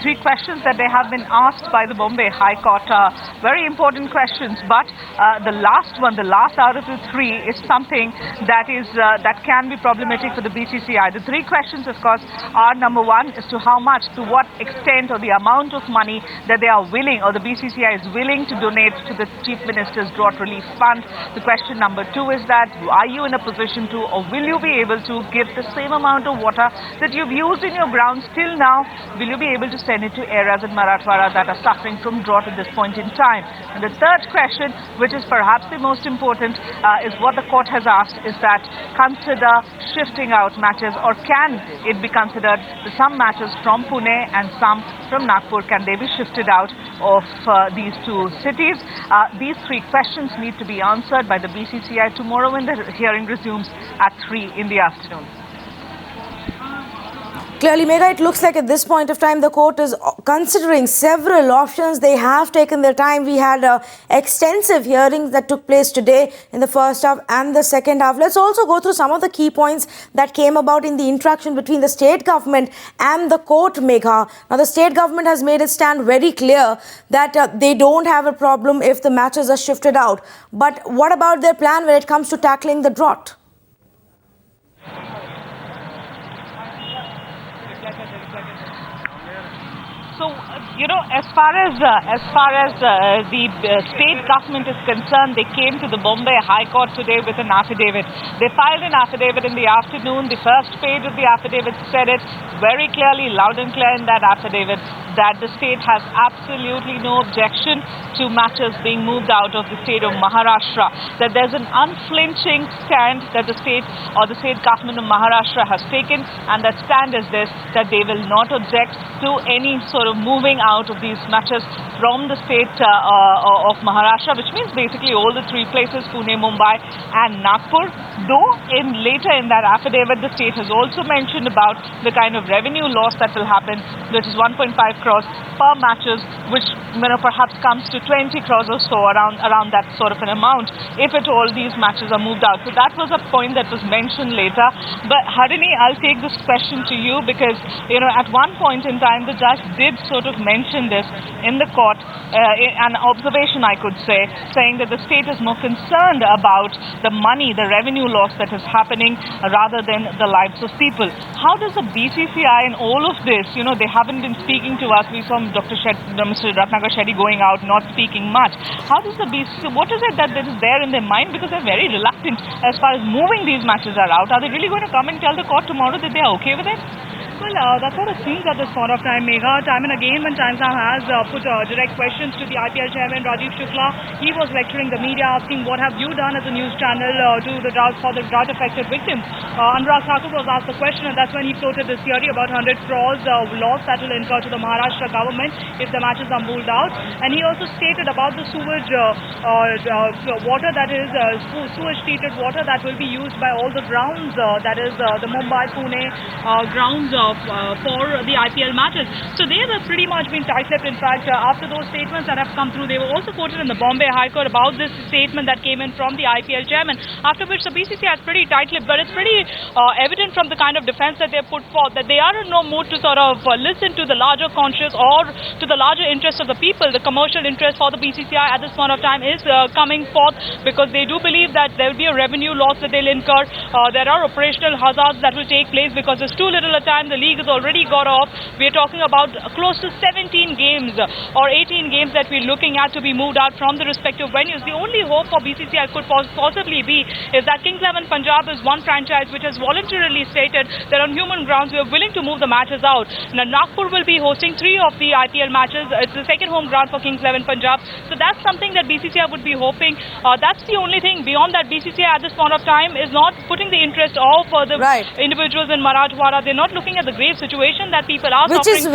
three questions that they have been asked by the Bombay High Court are very important questions, but the last one, the last out of the three, is something that can be problematic for the BCCI. The three questions, of course, are: number one, as to how much, to what extent, or the amount of money that they are willing, or the BCCI is willing to donate to the Chief Minister's Drought Relief Fund. The question number two is that, are you in a position to, or will you be able to give the same amount of water that you've used in your grounds till now? Will you be able to send it to areas in Marathwada that are suffering from drought at this point in time? And the third question, which is perhaps the most important, is what the court has asked, is that consider shifting out matches, or can it be considered that some matches from Pune and some from Nagpur, can they be shifted out of these two cities? These three questions need to be answered by the BCCI tomorrow when the hearing resumes at 3 in the afternoon. Clearly, Megha, it looks like at this point of time, the court is considering several options. They have taken their time. We had extensive hearings that took place today in the first half and the second half. Let's also go through some of the key points that came about in the interaction between the state government and the court, Megha. Now, the state government has made it stand very clear that they don't have a problem if the matches are shifted out. But what about their plan when it comes to tackling the drought? So, as far as the state government is concerned, they came to the Bombay High Court today with an affidavit. They filed an affidavit in the afternoon. The first page of the affidavit said it very clearly, loud and clear in that affidavit, that the state has absolutely no objection to matches being moved out of the state of Maharashtra. That there's an unflinching stand that the state government of Maharashtra has taken, and that stand is this, that they will not object to any sort of moving out of these matches from the state of Maharashtra, which means basically all the three places, Pune, Mumbai and Nagpur. Though later in that affidavit, the state has also mentioned about the kind of revenue loss that will happen, which is 1.5 crores per matches, which perhaps comes to 20 crores or so, around that sort of an amount, if at all these matches are moved out. So that was a point that was mentioned later. But Harini, I'll take this question to you because, at one point in time, the judge did sort of mention this in the court, an observation, I could say, saying that the state is more concerned about the money, the revenue loss that is happening rather than the lives of people. How does the BCCI in all of this, they haven't been speaking to us. We saw Mr. Ratnagar Shetty going out, not speaking much. How does the BCCI, what is it that is there in their mind? Because they're very reluctant as far as moving these matches are out. Are they really going to come and tell the court tomorrow that they are okay with it? Well, that's what it seems at this point of time, Megha. Time and again, when Times Now has put direct questions to the IPL chairman, Rajiv Shukla, he was lecturing the media, asking what have you done as a news channel to the drought-affected victims. Anurag Thakur was asked the question, and that's when he floated this theory about 100 crores loss that will incur to the Maharashtra government if the matches are moved out. And he also stated about the sewage water, that is sewage-treated water that will be used by all the grounds, that is the Mumbai, Pune grounds for the IPL matches. So they have pretty much been tight-lipped. In fact, after those statements that have come through, they were also quoted in the Bombay High Court about this statement that came in from the IPL chairman, after which the BCCI is pretty tight-lipped. But it's pretty evident from the kind of defense that they put forth that they are in no mood to sort of listen to the larger conscience or to the larger interest of the people. The commercial interest for the BCCI at this point of time is coming forth because they do believe that there will be a revenue loss that they'll incur. There are operational hazards that will take place because there's too little a time. The league has already got off. We're talking about close to 17 games or 18 games that we're looking at to be moved out from the respective venues. The only hope for BCCI could possibly be is that Kings 11 Punjab is one franchise which has voluntarily stated that on human grounds we are willing to move the matches out. Now Nagpur will be hosting 3 of the IPL matches. It's the second home ground for Kings 11 Punjab. So that's something that BCCI would be hoping. That's the only thing. Beyond that, BCCI at this point of time is not putting the interest of the individuals in Marathwada. They're not looking at the grave situation that people are suffering from.